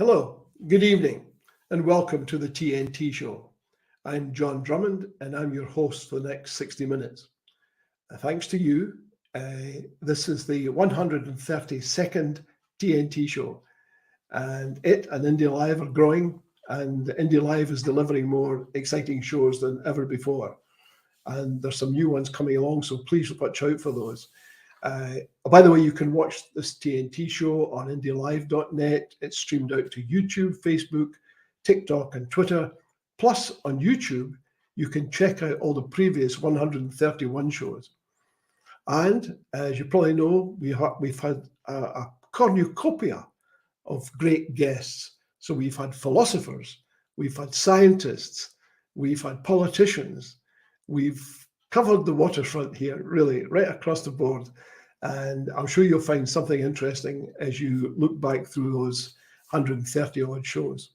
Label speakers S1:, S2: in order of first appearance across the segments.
S1: Hello, good evening, and welcome to the TNT Show. I'm John Drummond, and I'm your host for the next 60 minutes. Thanks to you, this is the 132nd TNT Show, and it and Indie Live are growing, and Indie Live is delivering more exciting shows than ever before. And there's some new ones coming along, so please watch out for those. By the way, you can watch this TNT show on indielive.net. It's streamed out to YouTube, Facebook, TikTok, and Twitter. Plus, on YouTube, you can check out all the previous 131 shows. And as you probably know, we've had a cornucopia of great guests. So we've had philosophers, we've had scientists, we've had politicians, we've covered the waterfront here, really, right across the board. And I'm sure you'll find something interesting as you look back through those 130 odd shows.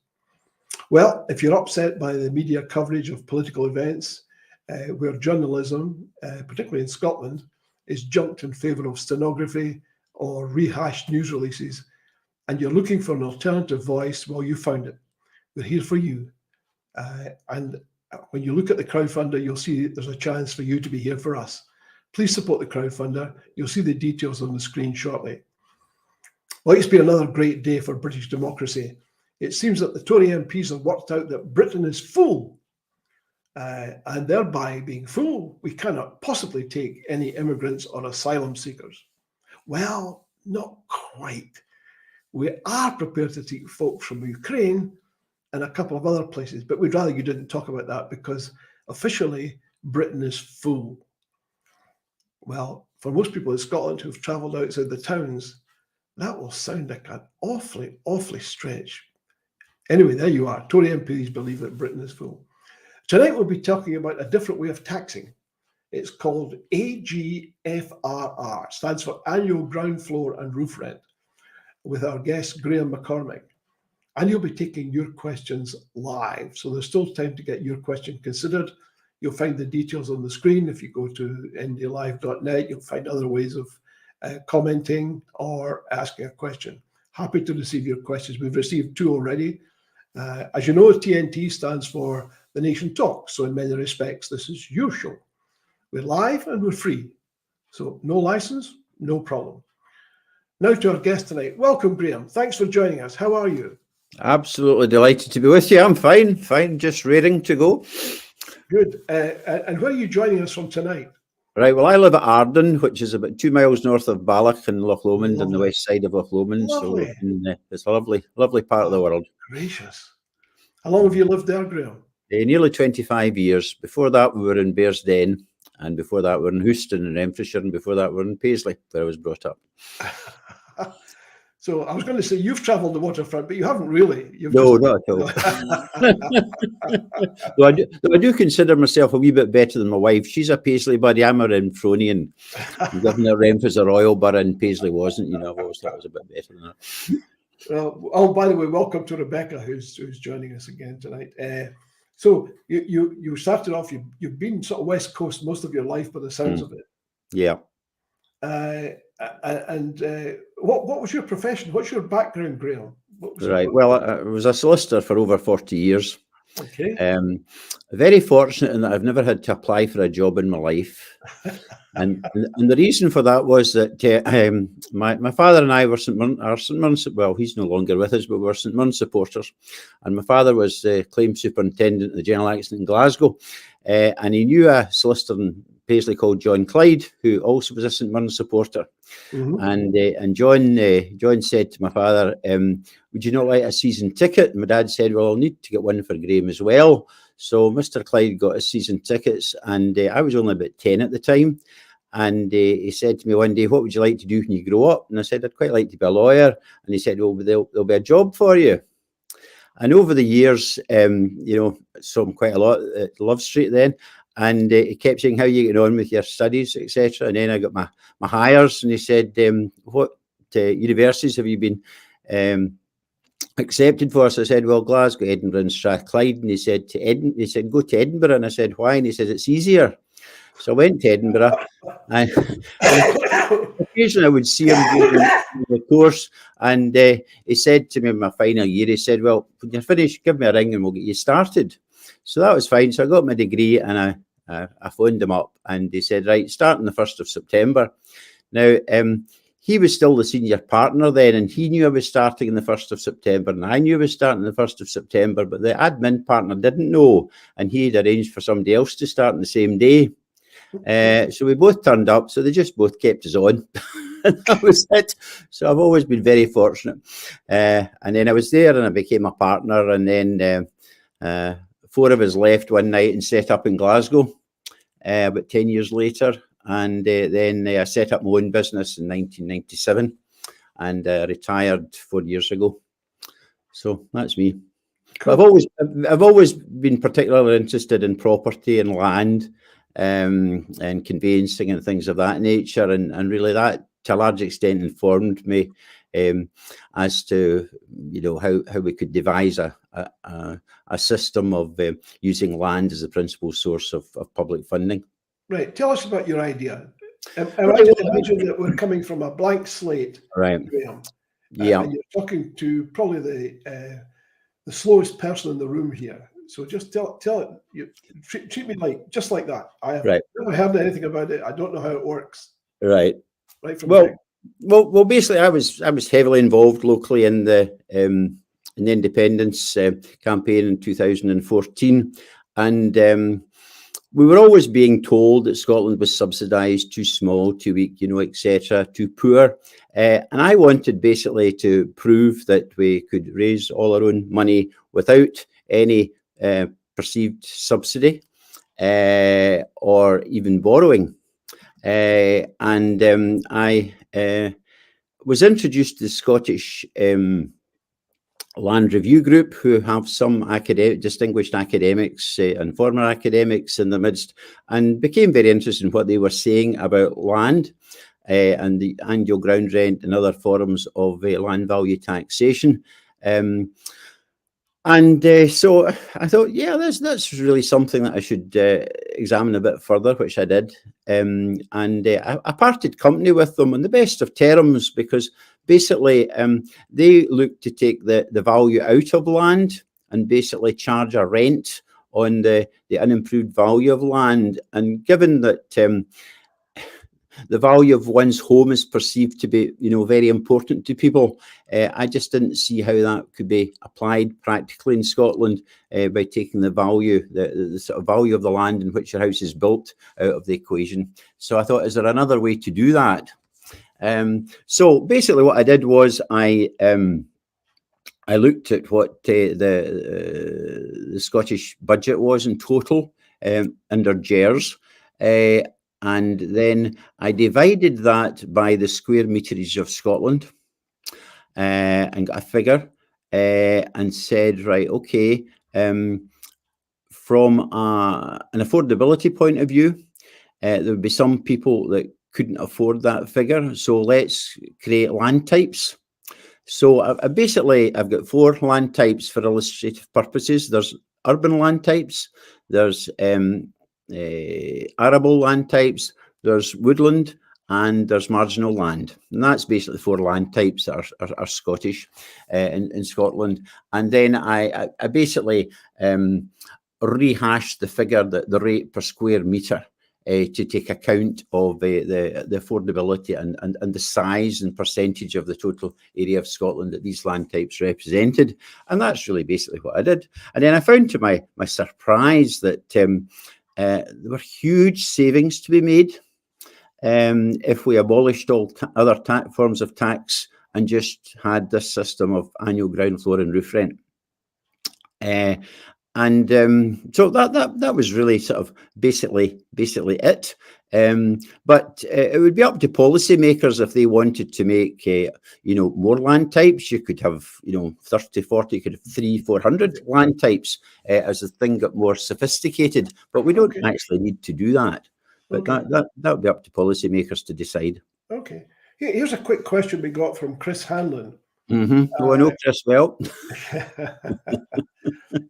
S1: Well, if you're upset by the media coverage of political events, where journalism, particularly in Scotland, is junked in favour of stenography or rehashed news releases, and you're looking for an alternative voice, well, you found it. We're here for you. And when you look at the crowdfunder, you'll see there's a chance for you to be here for us. Please support the crowdfunder. You'll see the details on the screen shortly. Well, it's been another great day for British democracy. It seems that the Tory MPs have worked out that Britain is full, and thereby being full, we cannot possibly take any immigrants or asylum seekers. Well, not quite. We are prepared to take folks from Ukraine and a couple of other places, but we'd rather you didn't talk about that because officially Britain is full. Well, for most people in Scotland who've travelled outside the towns, that will sound like an awfully stretch. Anyway, there you are. Tory MPs believe that Britain is full. Tonight we'll be talking about a different way of taxing. It's called AGFRR, stands for Annual Ground Floor and Roof Rent, with our guest Graeme McCormick. And you'll be taking your questions live. So there's still time to get your question considered. You'll find the details on the screen. If you go to indielive.net, you'll find other ways of commenting or asking a question. Happy to receive your questions. We've received 2 already. As you know, TNT stands for The Nation Talks. So in many respects, this is your show. We're live and we're free. So no license, no problem. Now to our guest tonight. Welcome, Graeme. Thanks for joining us. How are you?
S2: Absolutely delighted to be with you. I'm fine, just raring to go.
S1: Good. And where are you joining us from tonight?
S2: Right, well, I live at Arden, which is about 2 miles north of Balloch in Loch Lomond, on the west side of Loch Lomond.
S1: Lovely.
S2: So it's a lovely part of the world.
S1: Gracious. How long have you lived there, Graeme?
S2: Nearly 25 years. Before that, we were in Bearsden, and before that, we were in Houston in Renfrewshire, and before that, we were in Paisley, where I was brought up.
S1: So I was going to say you've travelled the waterfront, but you haven't really.
S2: No, not at all. Though I do consider myself a wee bit better than my wife. She's a Paisley buddy. I'm a Renfronian. Given that Renf is a royal borough and Paisley wasn't, I've always thought I was a bit better than that.
S1: Well, by the way, welcome to Rebecca, who's joining us again tonight. So you started off. You've been sort of West Coast most of your life, by the sounds of it.
S2: Yeah.
S1: What was your profession? What's your background, Graeme?
S2: Right. Well, I was a solicitor for over 40 years.
S1: Okay.
S2: Very fortunate in that I've never had to apply for a job in my life. and the reason for that was that my father and I were St Mirren, well, he's no longer with us, but we were St Mirren supporters. And my father was the claim superintendent of the General Accident in Glasgow. And he knew a solicitor in Paisley called John Clyde, who also was a St Mirren supporter. Mm-hmm. And John said to my father, would you not like a season ticket? And my dad said, well, I'll need to get one for Graeme as well. So Mr. Clyde got his season tickets, and I was only about 10 at the time. And he said to me one day, what would you like to do when you grow up? And I said, I'd quite like to be a lawyer. And he said, well, there'll be a job for you. And over the years, saw him quite a lot at Love Street then. And he kept saying, how are you getting on with your studies, etc. And then I got my hires, and he said, what universities have you been accepted for? So I said, well, Glasgow, Edinburgh and Strathclyde. And he said, go to Edinburgh. And I said, why? And he said, it's easier. So I went to Edinburgh. And occasionally I would see him during the course, and he said to me in my final year, he said, well, when you're finished, give me a ring and we'll get you started. So that was fine. So I got my degree, and I phoned him up, and he said, right, starting the 1st of September. Now, he was still the senior partner then, and he knew I was starting on the 1st of September, and I knew I was starting the 1st of September, but the admin partner didn't know, and he had arranged for somebody else to start on the same day. So we both turned up, so they just both kept us on. And that was it. So I've always been very fortunate. And then I was there and I became a partner, and then 4 of us left one night and set up in Glasgow about 10 years later. And then I set up my own business in 1997 and retired 4 years ago. So that's me. Cool. I've always been particularly interested in property and land, and conveyancing and things of that nature, and really that to a large extent informed me as to how we could devise a system of using land as the principal source of public funding.
S1: Right. Tell us about your idea. I imagine that we're coming from a blank slate,
S2: right?
S1: Graeme.
S2: Yeah.
S1: And you're talking to probably the slowest person in the room here. So just tell it. Treat me just like that. I have never heard anything about it. I don't know how it works.
S2: Right.
S1: Right. From
S2: well. Basically, I was heavily involved locally in the independence campaign in 2014, and we were always being told that Scotland was subsidised, too small, too weak, etc., too poor. And I wanted basically to prove that we could raise all our own money without any perceived subsidy or even borrowing. And I was introduced to the Scottish Land Review Group, who have some distinguished academics and former academics in the midst, and became very interested in what they were saying about land and the annual ground rent and other forms of land value taxation. So I thought, yeah, that's really something that I should examine a bit further, which I did. I parted company with them on the best of terms, because basically they looked to take the value out of land and basically charge a rent on the unimproved value of land. And given that the value of one's home is perceived to be, very important to people, I just didn't see how that could be applied practically in Scotland by taking the value, the sort of value of the land in which your house is built out of the equation. So I thought, is there another way to do that? So basically what I did was I looked at what the Scottish budget was in total under GERS, and then I divided that by the square meterage of Scotland and got a figure and said, right, okay, from an affordability point of view, there would be some people that couldn't afford that figure. So let's create land types. So I've got 4 land types for illustrative purposes. There's urban land types, there's arable land types, there's woodland, and there's marginal land. And that's basically 4 land types that are Scottish in Scotland. And then I basically rehashed the figure, the rate per square metre, to take account of the affordability and the size and percentage of the total area of Scotland that these land types represented. And that's really basically what I did. And then I found to my surprise that there were huge savings to be made if we abolished all other forms of tax and just had this system of annual ground floor and roof rent. So that was really sort of basically it. But it would be up to policymakers if they wanted to make more land types. You could have 30, 40, you could have 300-400 land types as the thing got more sophisticated. But we don't actually need to do that. But that would be up to policymakers to decide.
S1: Okay. Here's a quick question we got from Chris Hanlon.
S2: Mm-hmm. I know Chris well.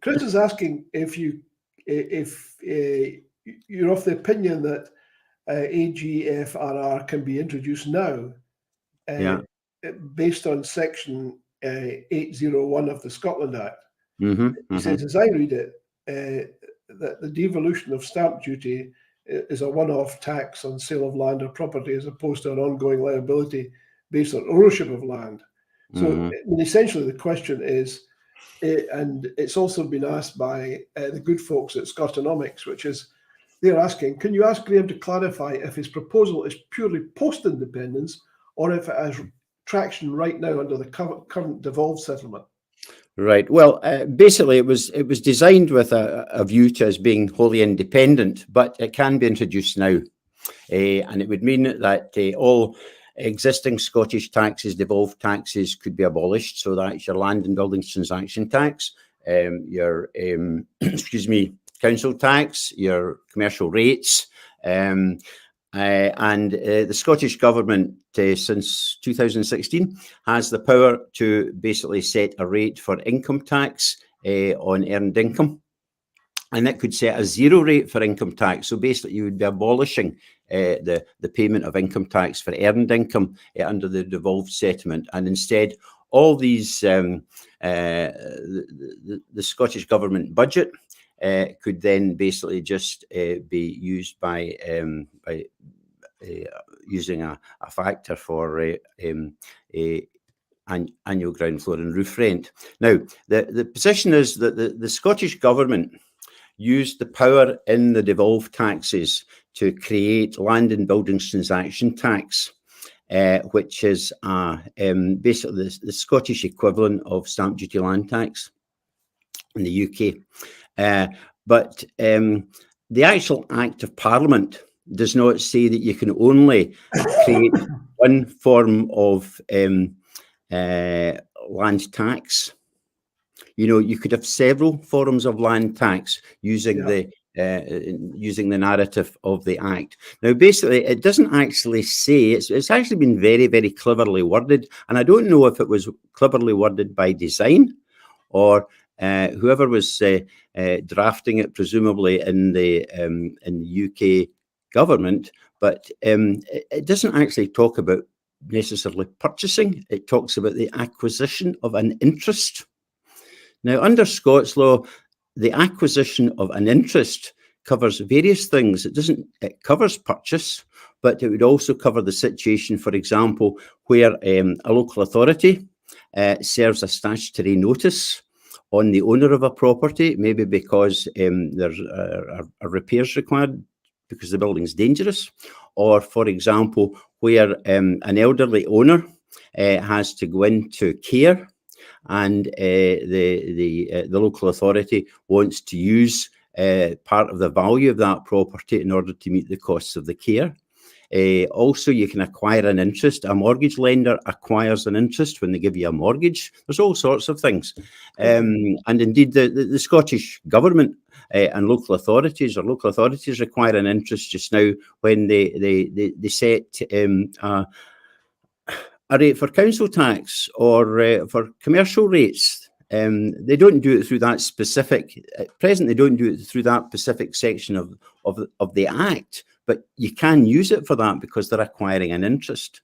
S1: Chris is asking if you're of the opinion that AGFRR can be introduced now, based on section 801 of the Scotland Act. It says, as I read it, that the devolution of stamp duty is a one-off tax on sale of land or property as opposed to an ongoing liability based on ownership of land. So I mean, essentially the question is, and it's also been asked by the good folks at Scotonomics, which is, they're asking, can you ask Graeme to clarify if his proposal is purely post-independence or if it has traction right now under the current devolved settlement?
S2: Right. Well, basically, it was designed with a view to as being wholly independent, but it can be introduced now, and it would mean that all existing Scottish taxes, devolved taxes, could be abolished. So that's your land and buildings transaction tax, your council tax, your commercial rates, and the Scottish Government, since 2016, has the power to basically set a rate for income tax on earned income. And it could set a zero rate for income tax. So basically, you would be abolishing the payment of income tax for earned income under the devolved settlement. And instead, all these, the Scottish Government budget could then basically just be used by using a factor for annual ground floor and roof rent. Now, the position is that the Scottish Government used the power in the devolved taxes to create land and buildings transaction tax, which is basically the Scottish equivalent of stamp duty land tax in the UK. But the actual Act of Parliament does not say that you can only create one form of land tax. You know, you could have several forms of land tax using the narrative of the Act. Now, basically, it doesn't actually say, it's actually been very, very cleverly worded, and I don't know if it was cleverly worded by design or whoever was drafting it, presumably in the UK government, but it doesn't actually talk about necessarily purchasing. It talks about the acquisition of an interest. Now, under Scots law, the acquisition of an interest covers various things. It covers purchase, but it would also cover the situation, for example, where a local authority serves a statutory notice on the owner of a property, maybe because there's a repairs required because the building's dangerous, or, for example, where an elderly owner has to go into care and the local authority wants to use part of the value of that property in order to meet the costs of the care. Also, you can acquire an interest. A mortgage lender acquires an interest when they give you a mortgage. There's all sorts of things. And indeed, the Scottish Government and local authorities require an interest just now when they set a rate for council tax or for commercial rates. They don't do it through that specific, at present, they don't do it through that specific section of the Act, but you can use it for that because they're acquiring an interest.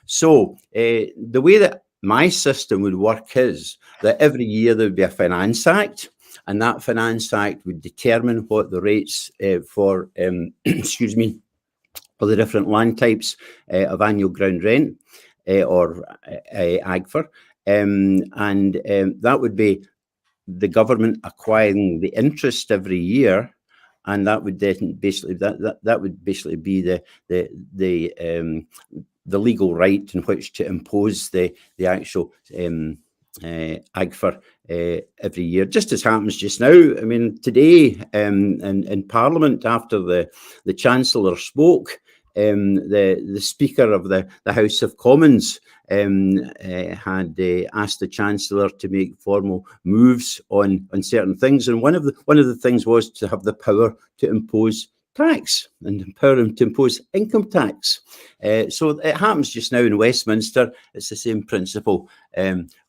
S2: So the way that my system would work is that every year there would be a Finance Act, and that Finance Act would determine what the rates for, for the different land types of annual ground rent or AGFRR. And that would be the government acquiring the interest every year, and that would then basically that would basically be the legal right in which to impose the actual AGFRR every year, just as happens just now. I mean, today in Parliament, after the Chancellor spoke, the Speaker of the House of Commons had asked the Chancellor to make formal moves on certain things, and one of the things was to have the power to impose tax and empower him to impose income tax. So it happens just now in Westminster. It's the same principle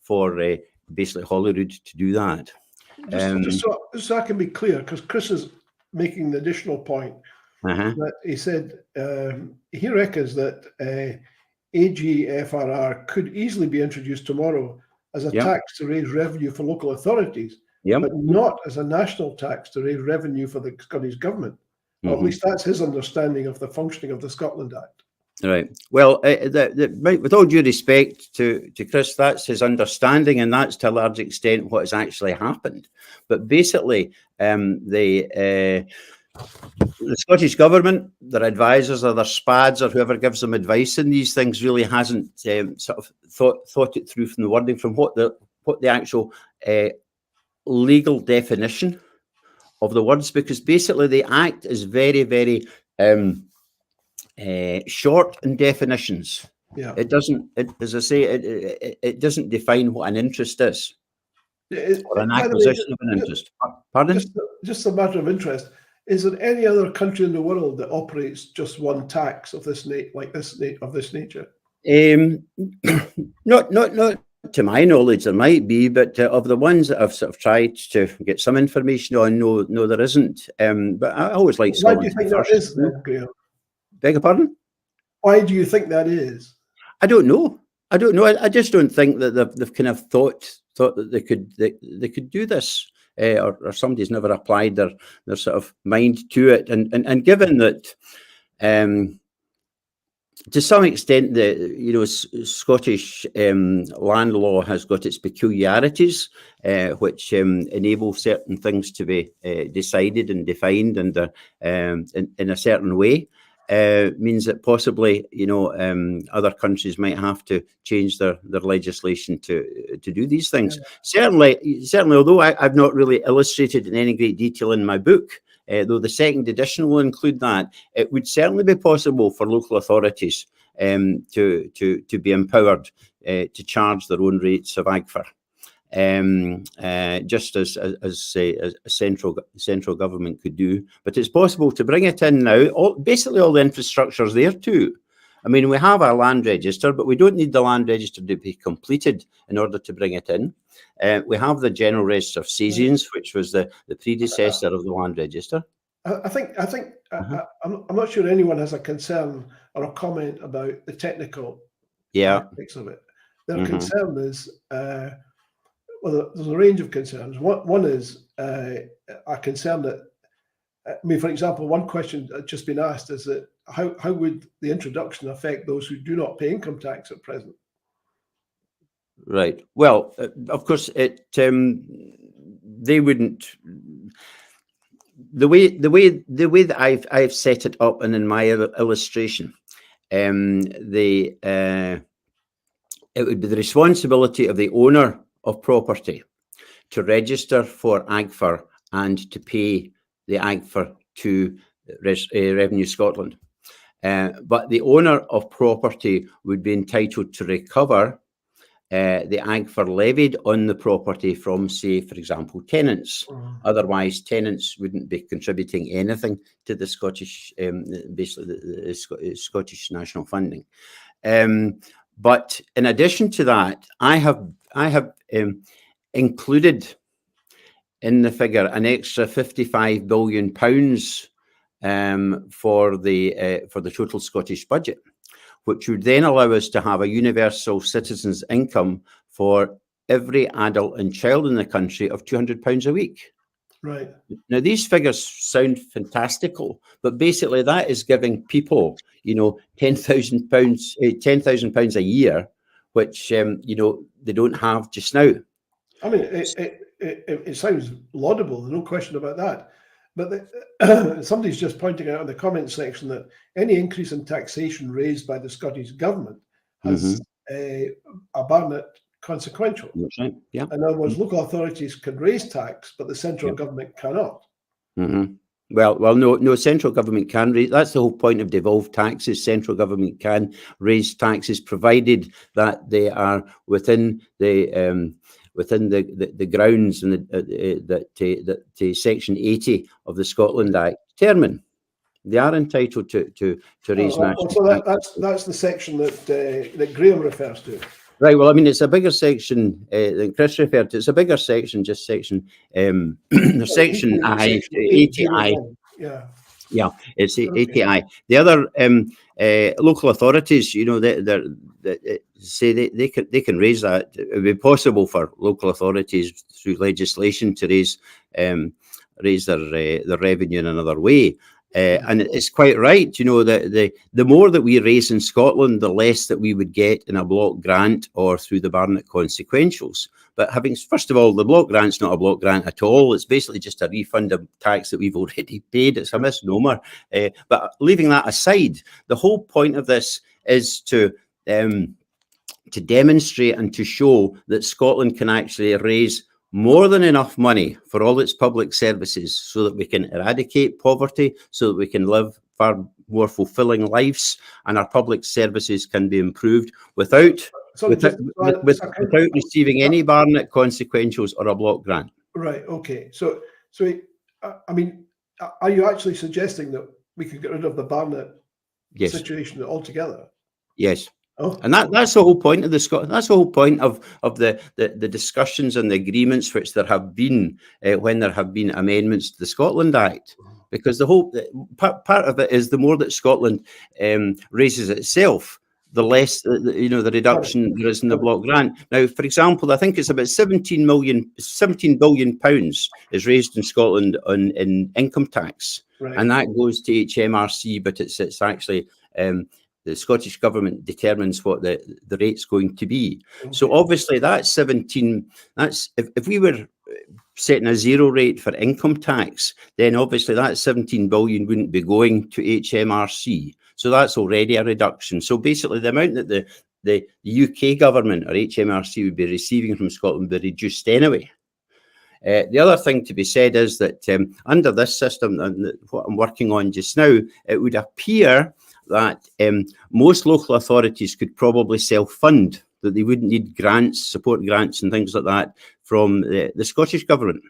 S2: for basically Holyrood to do that.
S1: Just so I can be clear, because Chris is making the additional point that he said he reckons that AGFRR could easily be introduced tomorrow as a tax to raise revenue for local authorities, but not as a national tax to raise revenue for the Scottish Government. Or at least that's his understanding of the functioning of the Scotland Act.
S2: Right. Well, with all due respect to Chris, that's his understanding, and that's to a large extent what has actually happened. But basically, the Scottish Government, their advisors or their SPADs or whoever gives them advice in these things really hasn't sort of thought it through from the wording, from what the actual legal definition of the words, because basically the Act is very, very short in definitions.
S1: Yeah.
S2: It doesn't, as I say, it doesn't define what an interest is or an acquisition of an interest. Pardon?
S1: Just a matter of interest. Is there any other country in the world that operates just one tax of this nature?
S2: Not to my knowledge, there might be, but of the ones that I've sort of tried to get some information on, no, there isn't. But I always like.
S1: Why do you think that is, then, Graeme?
S2: Beg your pardon?
S1: Why do you think that is?
S2: I don't know. I just don't think that they've kind of thought that they could do this, or somebody's never applied their sort of mind to it. And given that, to some extent, the Scottish land law has got its peculiarities, which enable certain things to be decided and defined and in a certain way. Means that possibly, other countries might have to change their legislation to do these things. Yeah. Certainly, although I've not really illustrated in any great detail in my book, though the second edition will include that, it would certainly be possible for local authorities to be empowered to charge their own rates of AGFRR. Just as a central government could do, but it's possible to bring it in now. Basically, all the infrastructure is there too. I mean, we have our land register, but we don't need the land register to be completed in order to bring it in. We have the General Register of Seasons, which was the predecessor of the land register. I'm not sure anyone has a concern or a comment about the technical aspects of it. Their concern is. Well, there's a range of concerns. One is a concern that, for example, one question that's just been asked is that how would the introduction affect those who do not pay income tax at present? Right. Well, of course, they wouldn't. The way that I've set it up and in my illustration, it would be the responsibility of the owner of property to register for AGFRR and to pay the AGFRR to Revenue Scotland. But the owner of property would be entitled to recover the AGFRR levied on the property from, say, for example, tenants. Otherwise, tenants wouldn't be contributing anything to the Scottish, basically the Scottish national funding. But in addition to that, I have included in the figure an extra £55 billion for the total Scottish budget, which would then allow us to have a universal citizens' income for every adult and child in the country of £200 a week.
S1: Right.
S2: Now, these figures sound fantastical, but basically that is giving people, £10,000 a year, which, they don't have just now.
S1: I mean, it sounds laudable, there's no question about that. But somebody's just pointing out in the comment section that any increase in taxation raised by the Scottish Government has a Barnett consequential.
S2: That's right. Yeah.
S1: In other words, local authorities can raise tax, but the central government cannot.
S2: Well, no, central government can raise. That's the whole point of devolved taxes. Central government can raise taxes, provided that they are within the grounds and that Section 80 of the Scotland Act determine. They are entitled to raise national.
S1: So that's the section that Graeme refers to.
S2: Right. Well, I mean, it's a bigger section than Chris referred to. It's a bigger section, just section. There's section I, 80I.
S1: Yeah.
S2: Yeah, it's ATI. The other local authorities, you know, they say they can raise that. It would be possible for local authorities through legislation to raise their revenue in another way. And it's quite right, you know, that the more that we raise in Scotland, the less that we would get in a block grant or through the Barnett consequentials. But first of all, the block grant's not a block grant at all. It's basically just a refund of tax that we've already paid. It's a misnomer. But leaving that aside, the whole point of this is to demonstrate and to show that Scotland can actually raise more than enough money for all its public services so that we can eradicate poverty, so that we can live far more fulfilling lives, and our public services can be improved without receiving any Barnett consequentials or a block grant.
S1: Right. Okay. So I mean, are you actually suggesting that we could get rid of the Barnett situation altogether?
S2: Yes.
S1: Oh.
S2: And that's the whole point of that's the whole point of the discussions and the agreements which there have been when there have been amendments to the Scotland Act, because the whole part of it is the more that Scotland raises itself, the less the reduction there is in the block grant. Now, for example, I think it's about 17 billion pounds is raised in Scotland in income tax, and that goes to HMRC, but it's actually the Scottish Government determines what the rate's going to be. Okay. So obviously that's 17, if we were setting a zero rate for income tax, then obviously that 17 billion wouldn't be going to HMRC. So that's already a reduction. So basically the amount that the UK government or HMRC would be receiving from Scotland would be reduced anyway. The other thing to be said is that under this system, and what I'm working on just now, it would appear that most local authorities could probably self-fund, that they wouldn't need grants, support grants and things like that from the Scottish Government.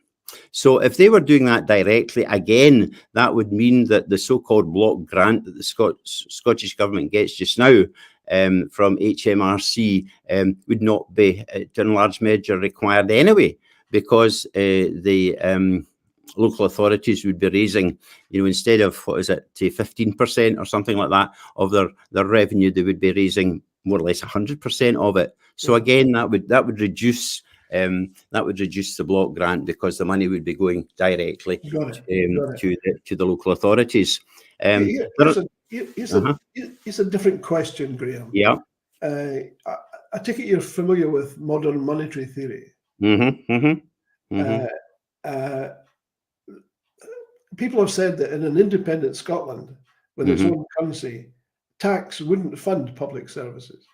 S2: So if they were doing that directly, again, that would mean that the so-called block grant that the Scottish Government gets just now from HMRC would not be, to a large measure, required anyway, because the local authorities would be raising, instead of, 15% or something like that of their revenue, they would be raising more or less 100% of it. So again, that would reduce the block grant, because the money would be going directly to the local authorities.
S1: Here's a different question, Graeme.
S2: Yeah.
S1: I take it you're familiar with modern monetary theory. People have said that in an independent Scotland, with its own currency, tax wouldn't fund public services.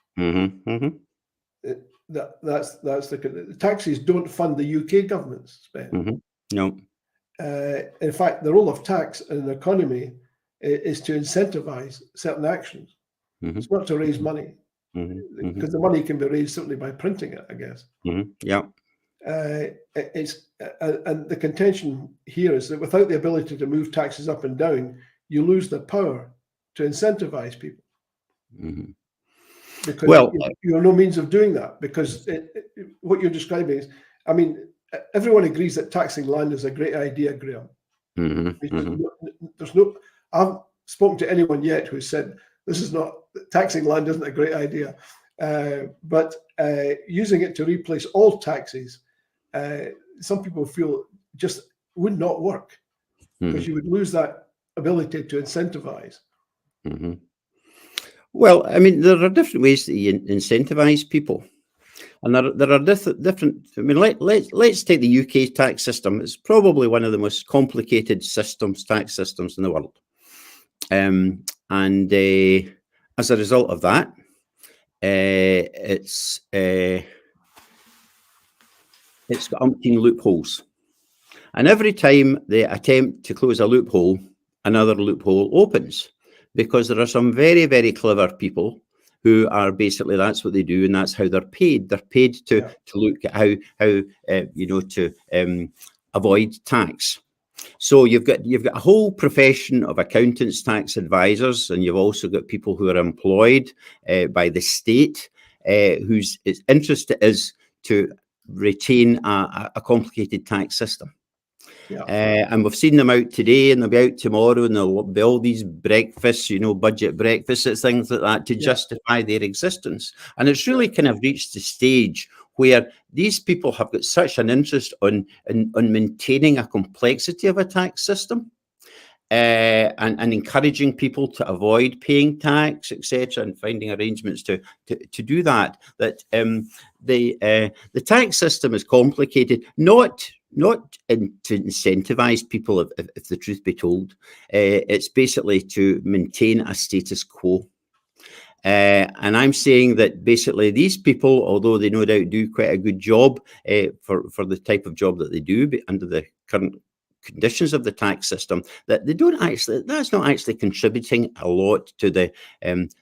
S1: That's the taxes don't fund the UK government's spend.
S2: No.
S1: In fact, the role of tax in an economy is to incentivize certain actions. It's not to raise money, because the money can be raised simply by printing it, I guess.
S2: Yeah.
S1: And the contention here is that without the ability to move taxes up and down, you lose the power to incentivize people. Because you have no means of doing that, because what you're describing is, everyone agrees that taxing land is a great idea, Graeme. I haven't spoken to anyone yet who said taxing land isn't a great idea, but using it to replace all taxes, some people feel just would not work, because you would lose that ability to incentivize.
S2: Well, there are different ways that you incentivize people, and there are different. Let's take the UK tax system. It's probably one of the most complicated tax systems in the world, and as a result of that, it's got umpteen loopholes, and every time they attempt to close a loophole, another loophole opens, because there are some very, very clever people who are basically, that's what they do, and that's how they're paid. They're paid to look at how to avoid tax. So you've got a whole profession of accountants, tax advisors, and you've also got people who are employed by the state, whose interest is to retain a complicated tax system.
S1: Yeah.
S2: And we've seen them out today, and they'll be out tomorrow, and there'll be all these breakfasts, budget breakfasts, things like that, to justify their existence. And it's really kind of reached the stage where these people have got such an interest on maintaining a complexity of a tax system, and encouraging people to avoid paying tax, etc., and finding arrangements to do that. That the tax system is complicated, not to incentivize people, if the truth be told. It's basically to maintain a status quo. And I'm saying that basically these people, although they no doubt do quite a good job for the type of job that they do under the current conditions of the tax system, that they don't actually, that's not actually contributing a lot to the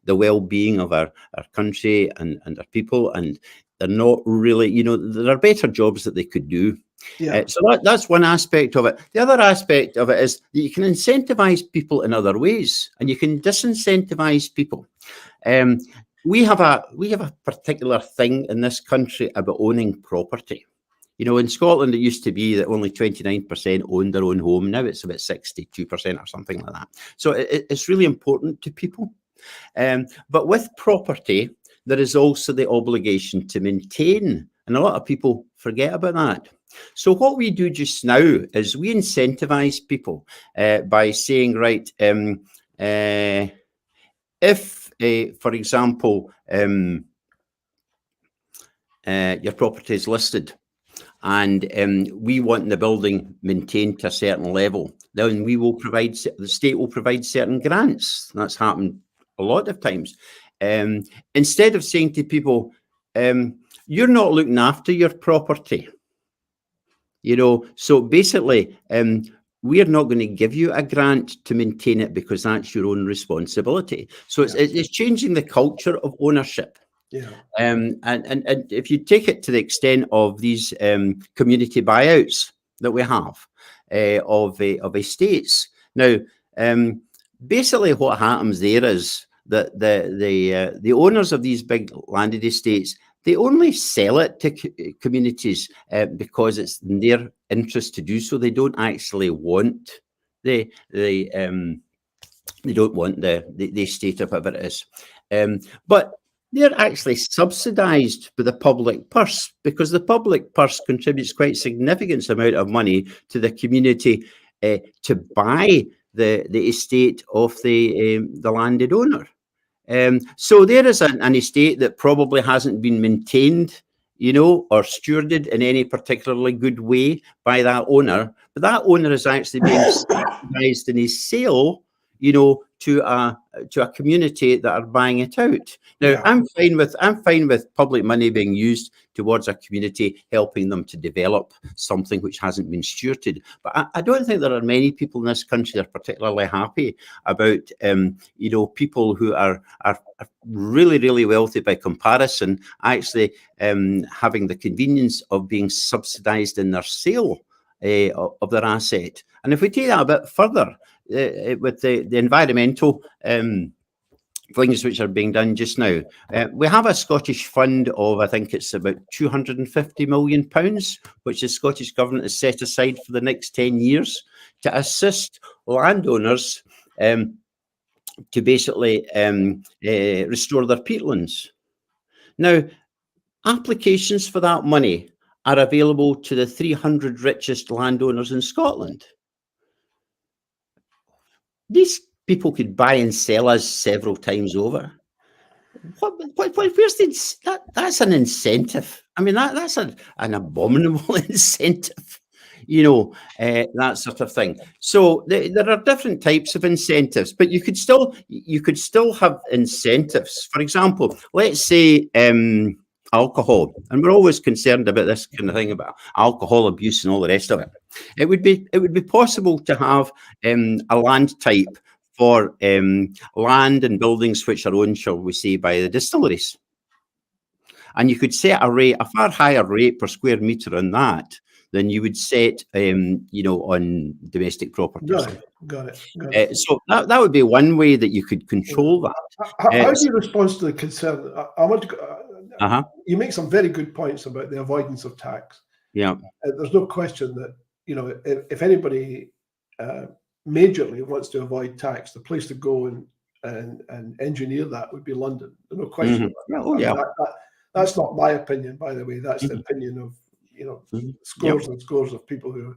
S2: well-being of our country and our people, and they're not really, there are better jobs that they could do. So that's one aspect of it. The other aspect of it is that you can incentivize people in other ways, and you can disincentivize people. We have a particular thing in this country about owning property. In Scotland, it used to be that only 29% owned their own home. Now it's about 62% or something like that. So it's really important to people. But with property, there is also the obligation to maintain. And a lot of people forget about that. So what we do just now is we incentivize people by saying, right, if, for example, your property is listed, and we want the building maintained to a certain level, then the state will provide certain grants. That's happened a lot of times. Instead of saying to people, you're not looking after your property, so basically, we're not going to give you a grant to maintain it because that's your own responsibility. So it's changing the culture of ownership. Yeah. And if you take it to the extent of these community buyouts that we have of estates, now basically what happens there is that the owners of these big landed estates, they only sell it to communities because it's in their interest to do so. They don't actually want they don't want the estate, or whatever it is, but they're actually subsidised by the public purse, because the public purse contributes quite significant amount of money to the community to buy the estate of the landed owner. So there is an estate that probably hasn't been maintained, or stewarded in any particularly good way by that owner, but that owner is actually being subsidised in his sale, to a community that are buying it out. Now, I'm fine with public money being used towards a community, helping them to develop something which hasn't been stewarded. But I don't think there are many people in this country that are particularly happy about, people who are really, really wealthy by comparison, actually having the convenience of being subsidised in their sale of their asset. And if we take that a bit further, with the environmental things which are being done just now, we have a Scottish fund of, I think it's about £250 million, which the Scottish Government has set aside for the next 10 years to assist landowners to basically restore their peatlands. Now, applications for that money are available to the 300 richest landowners in Scotland. These people could buy and sell us several times over. Where's that's an incentive. I mean, that's an abominable incentive, that sort of thing. So there are different types of incentives, but you could still have incentives. For example, let's say alcohol, and we're always concerned about this kind of thing about alcohol abuse and all the rest of it. It would be possible to have a land type for land and buildings which are owned, shall we say, by the distilleries, and you could set a far higher rate per square metre on that than you would set, on domestic property.
S1: Got it.
S2: So that would be one way that you could control that.
S1: How do you respond to the concern? I want to. You make some very good points about the avoidance of tax.
S2: Yeah.
S1: There's no question that if anybody majorly wants to avoid tax, the place to go and engineer that would be London. There's no question about that.
S2: Oh, yeah.
S1: That's not my opinion, by the way. That's the opinion of scores and scores of people who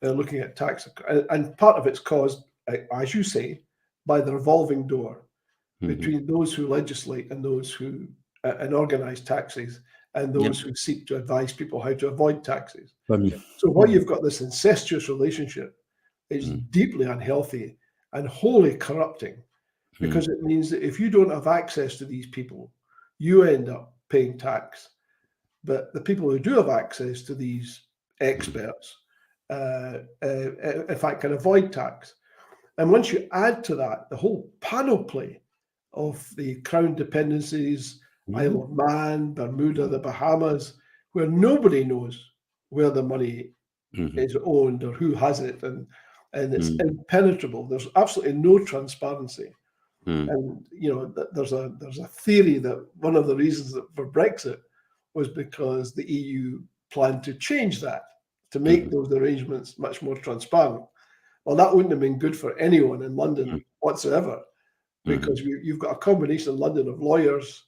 S1: are looking at tax. And part of it's caused, as you say, by the revolving door between those who legislate and those who and organise taxes and those who seek to advise people how to avoid taxes. So while you've got this incestuous relationship, it's deeply unhealthy and wholly corrupting, because it means that if you don't have access to these people, you end up paying tax. But the people who do have access to these experts, in fact, can avoid tax. And once you add to that the whole panoply of the Crown dependencies, Isle of Man, Bermuda, the Bahamas, where nobody knows where the money is owned or who has it, and it's impenetrable. There's absolutely no transparency. And there's a theory that one of the reasons for Brexit was because the EU planned to change that, to make those arrangements much more transparent. Well, that wouldn't have been good for anyone in London whatsoever, because you've got a combination in London of lawyers,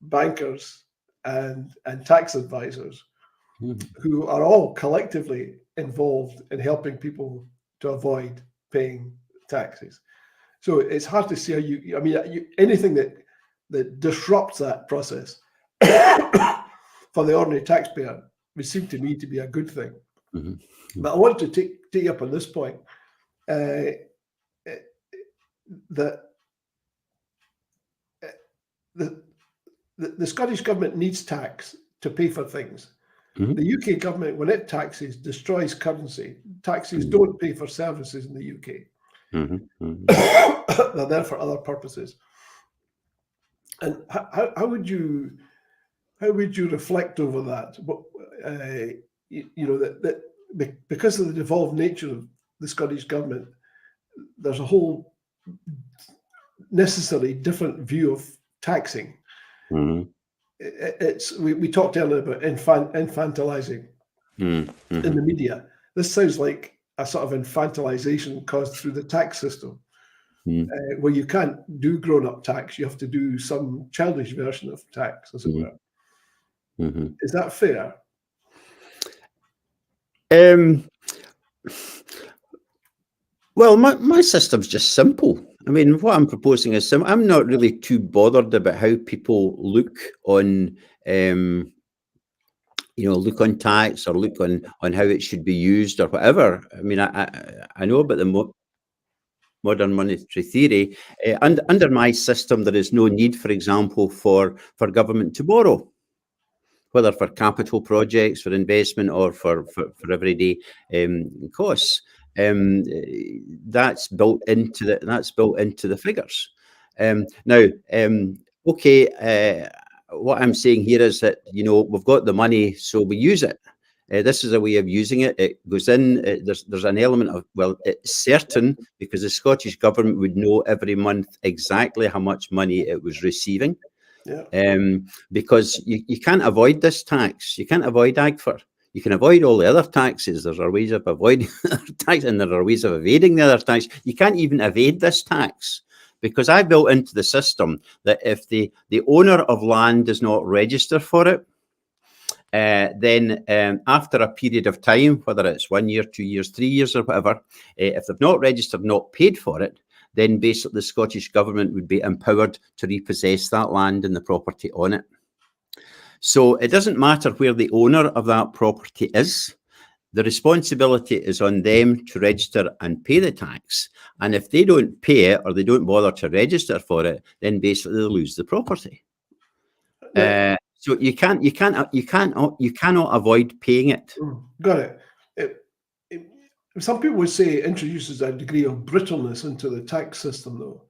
S1: bankers, and tax advisors who are all collectively involved in helping people to avoid paying taxes. So it's hard to see how anything that disrupts that process for the ordinary taxpayer would seem to me to be a good thing. But I want to take you up on this point, that the Scottish government needs tax to pay for things. The UK government, when it taxes, destroys currency. Taxes don't pay for services in the UK. They're there for other purposes. And how would you reflect over that? That because of the devolved nature of the Scottish government, there's a whole necessarily different view of taxing. We talked earlier about infantilizing in the media. This sounds like a sort of infantilization caused through the tax system, where you can't do grown-up tax. You have to do some childish version of tax, as it were. Is that fair?
S2: Well, my system's just simple. I mean, what I'm proposing is simple. I'm not really too bothered about how people look on, look on tax or look on how it should be used or whatever. I mean, I know about the modern monetary theory. Under my system, there is no need, for example, for government to borrow, whether for capital projects, for investment, or for everyday costs. That's built into the figures. What I'm saying here is that we've got the money, so we use it. This is a way of using it. It goes in. There's an element of, well, it's certain because the Scottish government would know every month exactly how much money it was receiving. Because you can't avoid this tax. You can't avoid AGFRR. You can avoid all the other taxes. There are ways of avoiding tax, and there are ways of evading the other tax. You can't even evade this tax, because I built into the system that if the owner of land does not register for it, then after a period of time, whether it's 1 year, 2 years, 3 years, or whatever, if they've not registered, not paid for it, then basically the Scottish government would be empowered to repossess that land and the property on it. So it doesn't matter where the owner of that property is. The responsibility is on them to register and pay the tax. And if they don't pay it or they don't bother to register for it, then basically they lose the property. So you cannot avoid paying it.
S1: Got it. Some people would say it introduces a degree of brittleness into the tax system, though,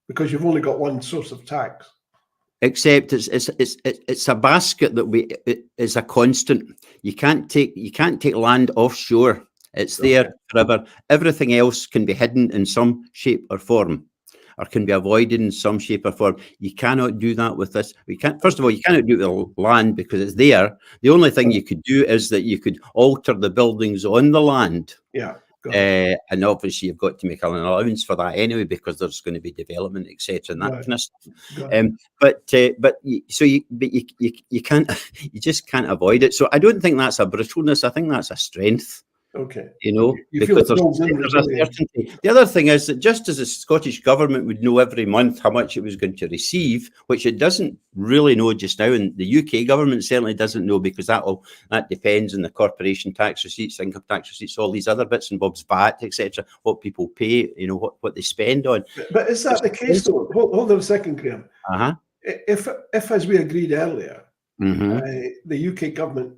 S1: because you've only got one source of tax. Except
S2: it's a basket that is a constant. You can't take land offshore. It's there forever. Everything else can be hidden in some shape or form. can be avoided in some shape or form. You cannot do that with this. First of all, you cannot do it with land because it's there. The only thing you could do is that you could alter the buildings on the land.
S1: Yeah.
S2: And obviously you've got to make an allowance for that anyway, because there's going to be development, etc., and that kind of stuff. But you can't, you just can't avoid it. So I don't think that's a brittleness. I think that's a strength.
S1: Okay.
S2: You know, because there's a certainty. The other thing is that just as the Scottish government would know every month how much it was going to receive, which it doesn't really know just now, and the UK government certainly doesn't know, because that depends on the corporation tax receipts, income tax receipts, all these other bits and bobs, VAT, etc., what people pay, you know, what they spend on.
S1: But is that the case though? Hold on a second, Graeme. If as we agreed earlier, the UK government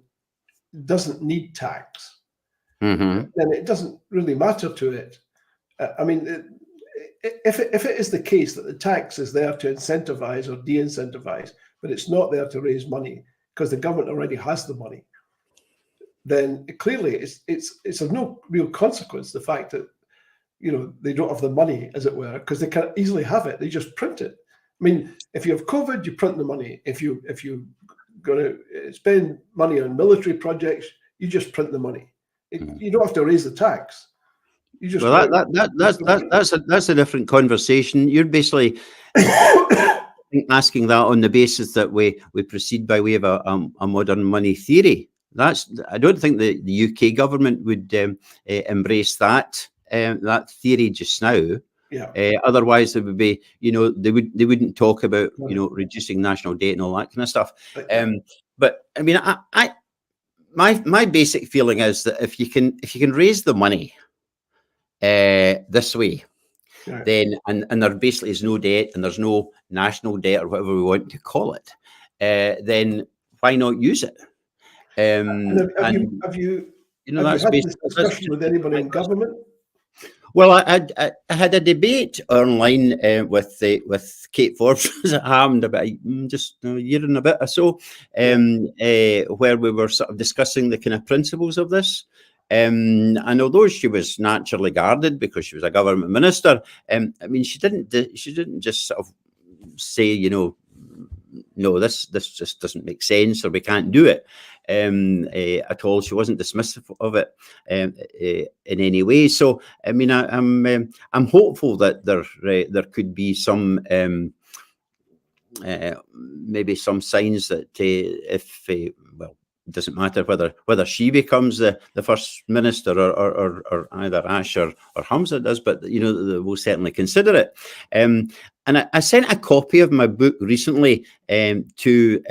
S1: doesn't need tax, then it doesn't really matter to it. I mean, if it is the case that the tax is there to incentivize or de-incentivize, but it's not there to raise money because the government already has the money, then clearly it's of no real consequence, the fact that, you know, they don't have the money, as it were, because they can easily have it. They just print it. I mean, if you have COVID, you print the money. If you're going to spend money on military projects, you just print the money. You don't have to raise the tax. You just
S2: that's a different conversation. You're basically asking that on the basis that we proceed by way of a modern money theory. I don't think the UK government would embrace that theory just now. Yeah. Otherwise, it would be, you know, they wouldn't talk about, you know, reducing national debt and all that kind of stuff. But I mean, my basic feeling is that if you can raise the money this way, then and there basically is no debt and there's no national debt or whatever we want to call it, then why not use it?
S1: Have you had this discussion with anybody in government?
S2: Well, I had a debate online with Kate Forbes at Hammond about just a year and a bit or so, where we were sort of discussing the kind of principles of this. And although she was naturally guarded because she was a government minister, I mean, she didn't just sort of say, you know, no, this just doesn't make sense, or we can't do it at all. She wasn't dismissive of it in any way. So, I mean, I'm hopeful that there could be some maybe some signs that if well, it doesn't matter whether she becomes the first minister or either Ash or Hamza does, but you know, we'll certainly consider it. And I sent a copy of my book recently to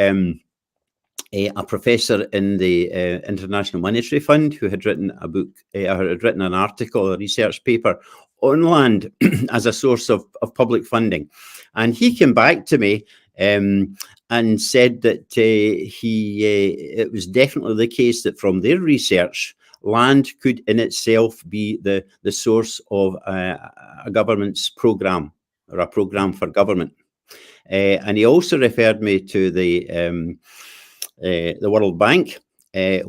S2: a professor in the International Monetary Fund who had written a book, had written an article, a research paper on land as a source of public funding. And he came back to me and said that it was definitely the case that from their research, land could in itself be the source of a government's programme, or a programme for government. And he also referred me to the World Bank,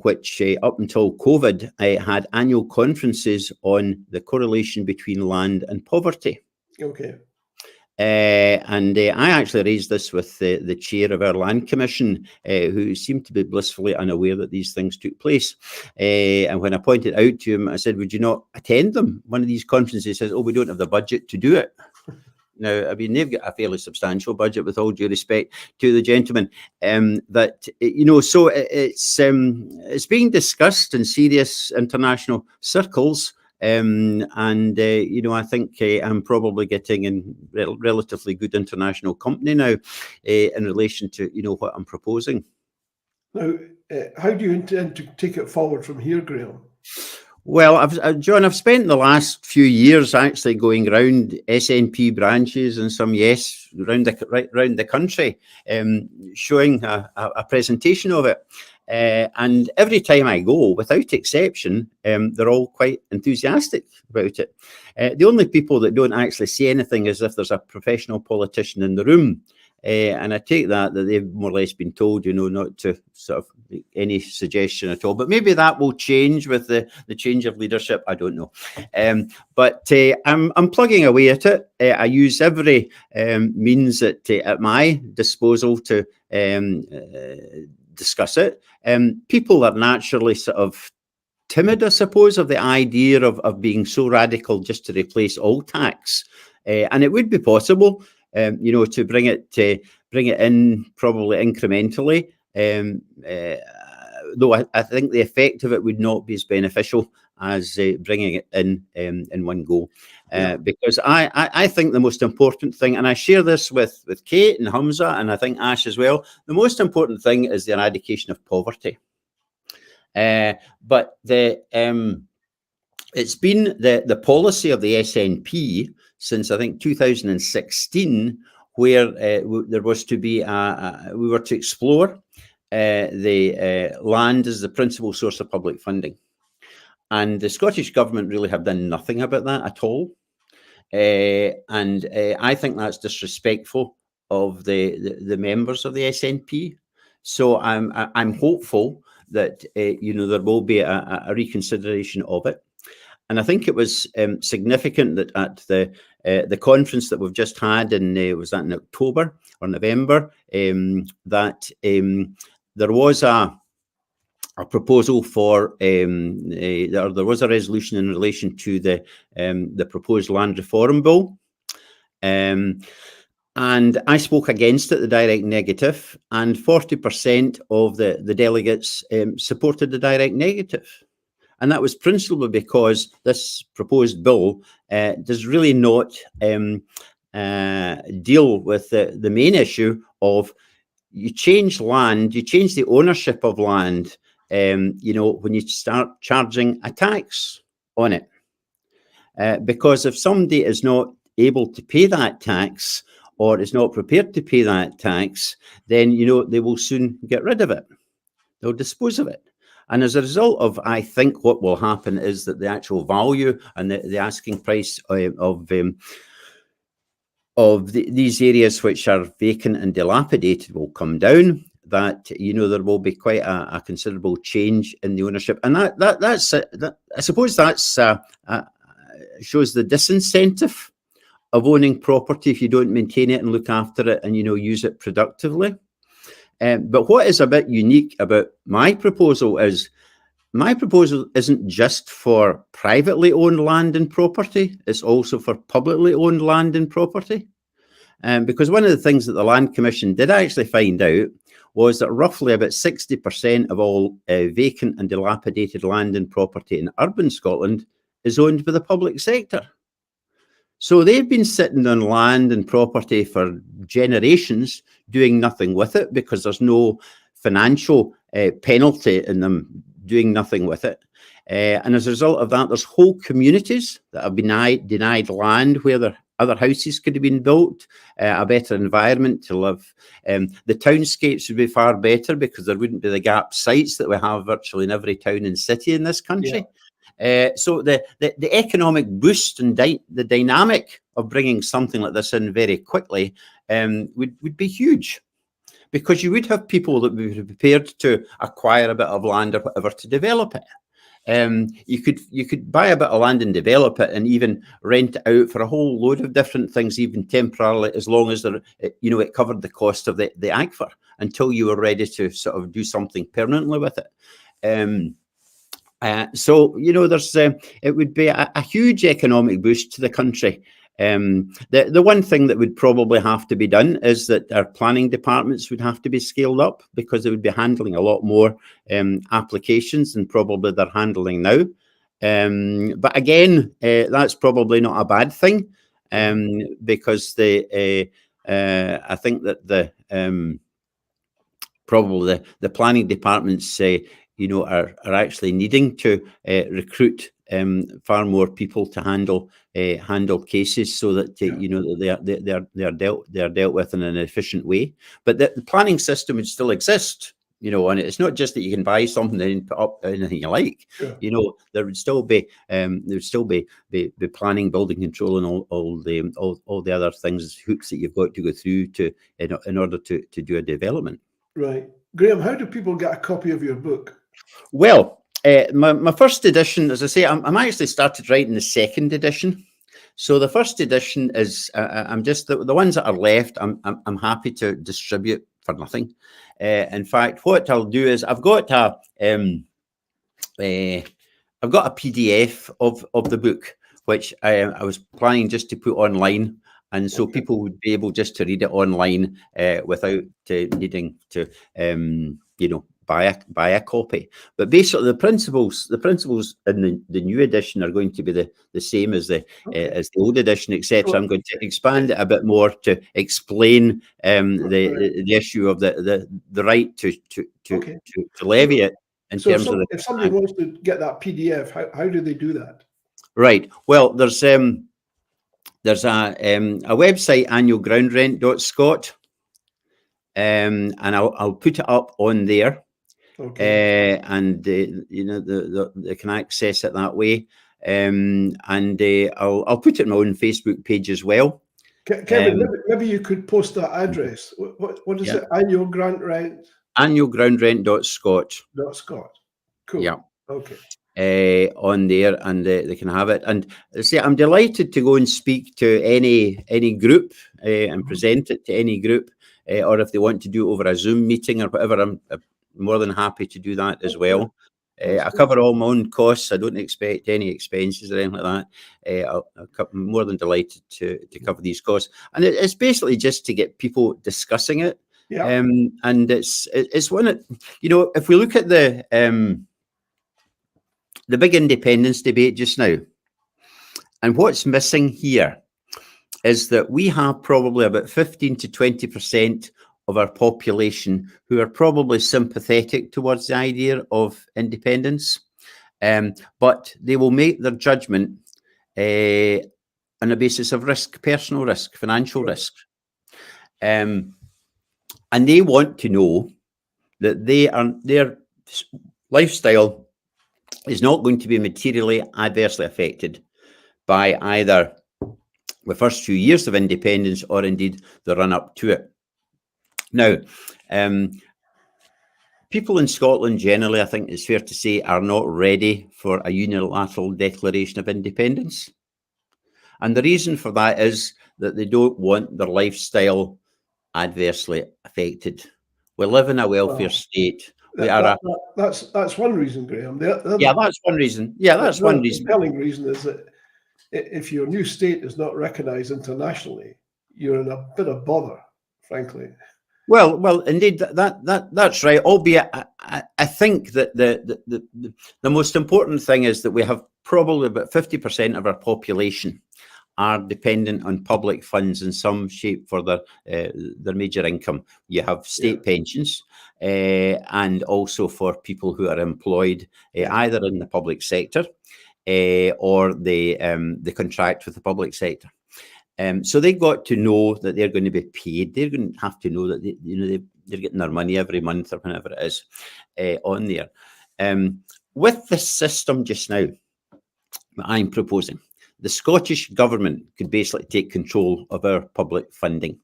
S2: which up until COVID had annual conferences on the correlation between land and poverty.
S1: Okay.
S2: And I actually raised this with the chair of our land commission, who seemed to be blissfully unaware that these things took place. And when I pointed out to him, I said, would you not attend them? One of these conferences, he says, oh, we don't have the budget to do it. Now, I mean, they've got a fairly substantial budget, with all due respect to the gentleman. That, you know, so it's being discussed in serious international circles. And, you know, I think I'm probably getting in relatively good international company now in relation to, you know, what I'm proposing.
S1: Now, how do you intend to take it forward from here, Graeme?
S2: Well, John, I've spent the last few years actually going around SNP branches and some around the country, showing a presentation of it. And every time I go, without exception, they're all quite enthusiastic about it. The only people that don't actually say anything is if there's a professional politician in the room. and I take that they've more or less been told, not to sort of make any suggestion at all. But maybe that will change with the change of leadership. I don't know. But I'm plugging away at it. I use every means at my disposal to discuss it. People are naturally sort of timid, I suppose, of the idea of being so radical just to replace all tax, and it would be possible, to bring it in probably incrementally. Though I think the effect of it would not be as beneficial as bringing it in one go, because I think the most important thing, and I share this with Kate and Hamza, and I think Ash as well, the most important thing is the eradication of poverty. But it's been the policy of the SNP since I think 2016, where there was to be we were to explore the land as the principal source of public funding, and the Scottish government really have done nothing about that at all, and I think that's disrespectful of the members of the SNP. So I'm hopeful that there will be a reconsideration of it, and I think it was significant that at the conference that we've just had was that in October or November, that there was a proposal for there was a resolution in relation to the proposed land reform bill. And I spoke against it, the direct negative, and 40% of the delegates supported the direct negative. And that was principally because this proposed bill does really not deal with the main issue of you change land, you change the ownership of land, when you start charging a tax on it. Because if somebody is not able to pay that tax, or is not prepared to pay that tax, then, they will soon get rid of it. They'll dispose of it. And as a result of, I think what will happen is that the actual value and the asking price of these areas which are vacant and dilapidated will come down, that, there will be quite a considerable change in the ownership. And that's I suppose that's shows the disincentive of owning property if you don't maintain it and look after it and, use it productively. But what is a bit unique about my proposal isn't just for privately owned land and property, it's also for publicly owned land and property. Because one of the things that the Land Commission did actually find out was that roughly about 60% of all vacant and dilapidated land and property in urban Scotland is owned by the public sector. So they've been sitting on land and property for generations doing nothing with it because there's no financial penalty in them doing nothing with it. And as a result of that, there's whole communities that have been denied land where their other houses could have been built, a better environment to live. The townscapes would be far better because there wouldn't be the gap sites that we have virtually in every town and city in this country. Yeah. So the economic boost and the dynamic of bringing something like this in very quickly would be huge, because you would have people that would be prepared to acquire a bit of land or whatever to develop it. You could buy a bit of land and develop it, and even rent it out for a whole load of different things, even temporarily, as long as it covered the cost of the AGFRR until you were ready to sort of do something permanently with it. So, there's it would be a huge economic boost to the country. The one thing that would probably have to be done is that our planning departments would have to be scaled up, because they would be handling a lot more applications than probably they're handling now. But again, that's probably not a bad thing, because I think that probably the planning departments are actually needing to recruit far more people to handle cases, so that they are dealt with in an efficient way. But the planning system would still exist. and it's not just that you can buy something and put up anything you like.
S1: Sure.
S2: There would still be the planning, building control, and all the other things, hoops that you've got to go through in order to do a development.
S1: Right. Graeme, how do people get a copy of your book?
S2: Well, my first edition, as I say, I'm actually started writing the second edition. So the first edition is I'm just the ones that are left. I'm happy to distribute for nothing. In fact, what I'll do is I've got a PDF of the book, which I was planning just to put online, and so people would be able just to read it online without needing to buy a copy. But basically, the principles in the new edition are going to be the same as the old edition, except I'm going to expand it a bit more to explain the issue of the right to levy it in terms of
S1: if somebody wants to get that PDF, how do they do that?
S2: Right. Well, there's a website, annualgroundrent.scot, and I'll put it up on there. Okay. And they can access it that way. And I'll put it on my own Facebook page as well.
S1: Kevin, maybe you could post that address. What is it? Annual grant rent?
S2: Annualgroundrent.scot.
S1: .scot. Cool.
S2: Yeah.
S1: Okay.
S2: On there, and they can have it. And see, I'm delighted to go and speak to any group and present it to any group, or if they want to do it over a Zoom meeting or whatever, I'm more than happy to do that as well. I cover all my own costs. I don't expect any expenses or anything like that. I'm more than delighted to cover these costs. And it's basically just to get people discussing it. Yeah. And it's one that, if we look at the big independence debate just now, and what's missing here is that we have probably about 15 to 20% of our population who are probably sympathetic towards the idea of independence, but they will make their judgment on a basis of risk, personal risk, financial risk. And they want to know that their lifestyle is not going to be materially adversely affected by either the first few years of independence or indeed the run up to it. Now, people in Scotland generally, I think it's fair to say, are not ready for a unilateral declaration of independence. And the reason for that is that they don't want their lifestyle adversely affected. We live in a welfare state.
S1: That's one reason, Graeme.
S2: That's one reason. Yeah, that's one reason.
S1: The compelling reason is that if your new state is not recognised internationally, you're in a bit of bother, frankly.
S2: Well, indeed, that's right. Albeit, I think that the most important thing is that we have probably about 50% of our population are dependent on public funds in some shape for their major income. You have state pensions, and also for people who are employed either in the public sector or they contract with the public sector. So they've got to know that they're going to be paid. They're going to have to know that they're getting their money every month or whenever it is on there. With this system just now that I'm proposing, the Scottish government could basically take control of our public funding,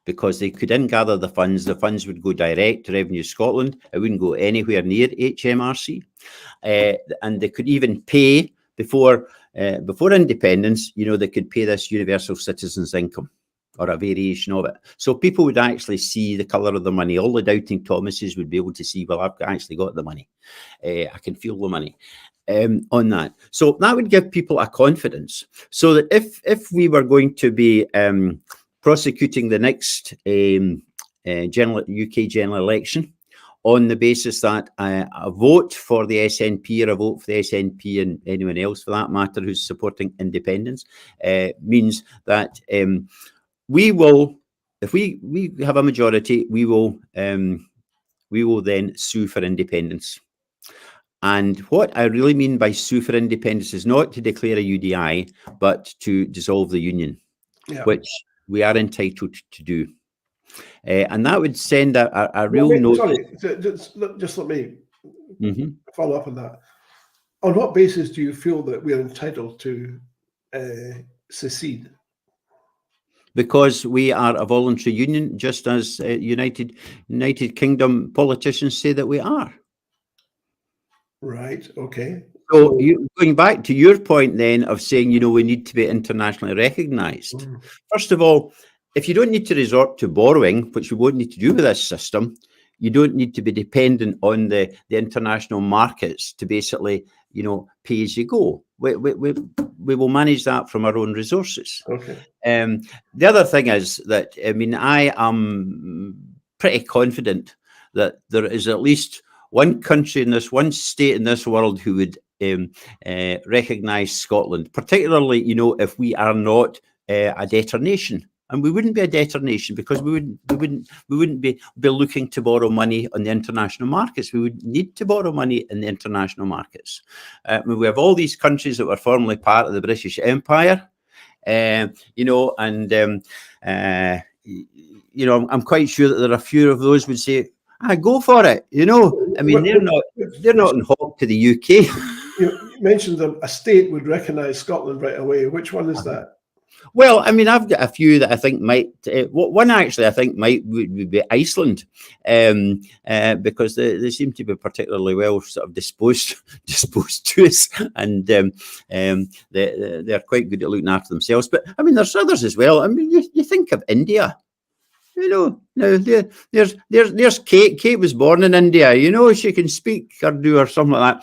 S2: because they could gather the funds. The funds would go direct to Revenue Scotland. It wouldn't go anywhere near HMRC. And they could even pay before independence, they could pay this universal citizens income or a variation of it. So people would actually see the colour of the money. All the doubting Thomases would be able to see, well, I've actually got the money. I can feel the money on that. So that would give people a confidence. So that if we were going to be prosecuting the next UK general election on the basis that a vote for the SNP or a vote for the SNP and anyone else for that matter who's supporting independence means that we will, if we have a majority, we will then sue for independence. And what I really mean by sue for independence is not to declare a UDI, but to dissolve the union, which we are entitled to do. And that would send a real note.
S1: Sorry, just let me
S2: Mhm.
S1: follow up on that. On what basis do you feel that we are entitled to secede?
S2: Because we are a voluntary union, just as United Kingdom politicians say that we are.
S1: Right. Okay.
S2: So going back to your point then of saying, we need to be internationally recognised. First of all, if you don't need to resort to borrowing, which we won't need to do with this system, you don't need to be dependent on the international markets to basically, pay as you go. We will manage that from our own resources.
S1: Okay.
S2: The other thing is that, I am pretty confident that there is at least one country in this, one state in this world who would recognise Scotland, particularly, if we are not a debtor nation. And we wouldn't be a debtor nation because we wouldn't be looking to borrow money on the international markets. We would need to borrow money in the international markets. We have all these countries that were formerly part of the British Empire, I'm quite sure that there are a few of those would say, go for it. They're not in hock to the UK.
S1: You mentioned a state would recognise Scotland right away. Which one is that?
S2: Well, I've got a few that I think might. One actually I think would be Iceland, because they seem to be particularly well sort of disposed to us, and they're quite good at looking after themselves. But there's others as well. You think of India. Now there's Kate. Kate was born in India. She can speak Urdu or something like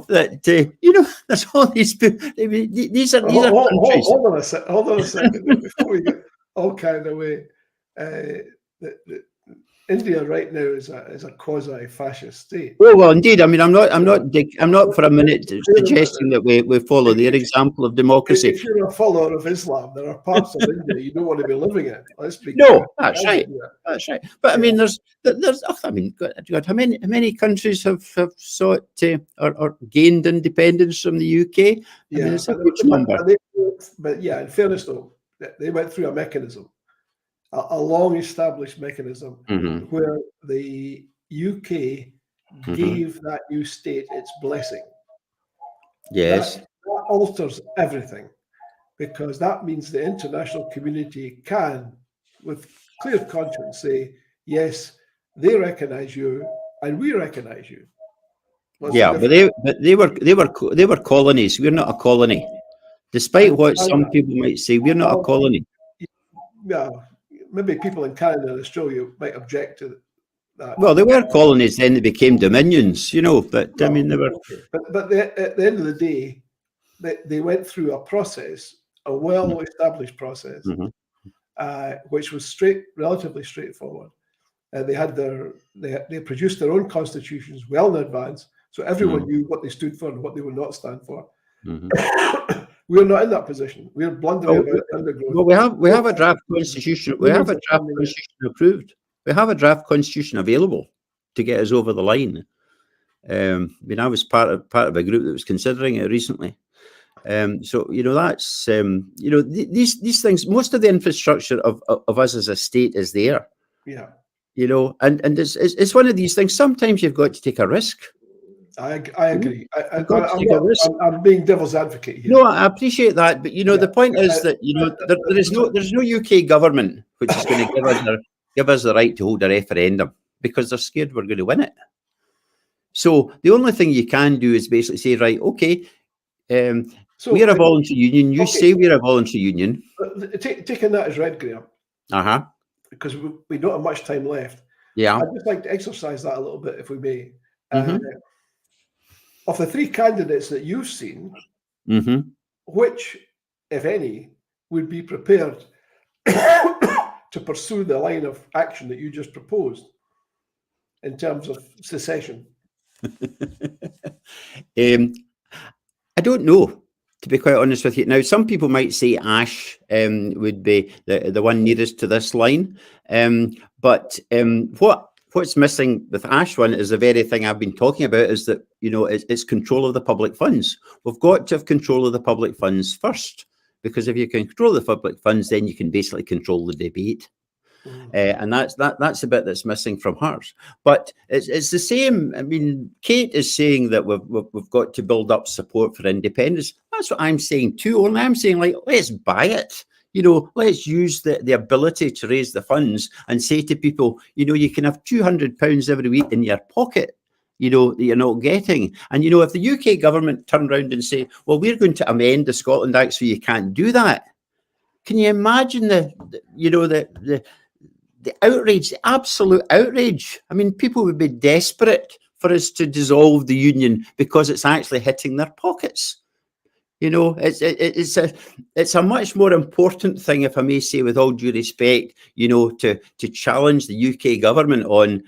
S2: that. There's all these people. These are countries.
S1: Hold on a second. Before we get all carried away, India right now is a quasi-fascist state.
S2: Oh well, indeed. I'm not for a minute suggesting that we follow their example of democracy.
S1: If you're a follower of Islam, there are parts of India you don't want to be living in. Let's be
S2: no, that's right. That's right. But there's God, how many countries have sought or gained independence from the UK? It's a huge number.
S1: But in fairness though, they went through a mechanism. A long-established mechanism where the UK gave that new state its blessing.
S2: Yes.
S1: That alters everything, because that means the international community can, with clear conscience, say, yes, they recognise you and we recognise you. But they were colonies. We're not a colony. Despite what some people might say, we're not a colony. Yeah. Maybe people in Canada and Australia might object to that.
S2: Well, they were colonies, then they became dominions, but they were.
S1: But at the end of the day, they went through a process, a well-established process, which was relatively straightforward. They produced their own constitutions well in advance, so everyone knew what they stood for and what they would not stand for. We're not in that position. We're blundering about undergrowth.
S2: Well, we have a draft constitution. We have a draft constitution approved. We have a draft constitution available to get us over the line. I was part of a group that was considering it recently. So that's these things. Most of the infrastructure of us as a state is there.
S1: Yeah.
S2: And it's one of these things. Sometimes you've got to take a risk.
S1: I agree. I'm being devil's advocate here.
S2: No, I appreciate that, but the point is that there's no UK government which is going to give us the right to hold a referendum because they're scared we're going to win it. So the only thing you can do is basically say, right, okay, we're a voluntary union. You say we're a voluntary union.
S1: Taking that as read, Graeme. Because we don't have much time left.
S2: Yeah.
S1: I'd just like to exercise that a little bit, if we may. Of the three candidates that you've seen, which, if any, would be prepared to pursue the line of action that you just proposed in terms of secession?
S2: I don't know, to be quite honest with you. Now, some people might say Ash would be the one nearest to this line, but what's missing with Ash one is the very thing I've been talking about, is that, it's control of the public funds. We've got to have control of the public funds first, because if you can control the public funds, then you can basically control the debate. And that's the bit that's missing from hers. But it's the same. I mean, Kate is saying that we've got to build up support for independence. That's what I'm saying too. And I'm saying, like, let's buy it. Let's use the ability to raise the funds and say to people, you can have £200 every week in your pocket, that you're not getting. And, if the UK government turn around and say, well, we're going to amend the Scotland Act so you can't do that. Can you imagine the outrage, the absolute outrage? I mean, people would be desperate for us to dissolve the union because it's actually hitting their pockets. It's a much more important thing, if I may say, with all due respect, to challenge the UK government on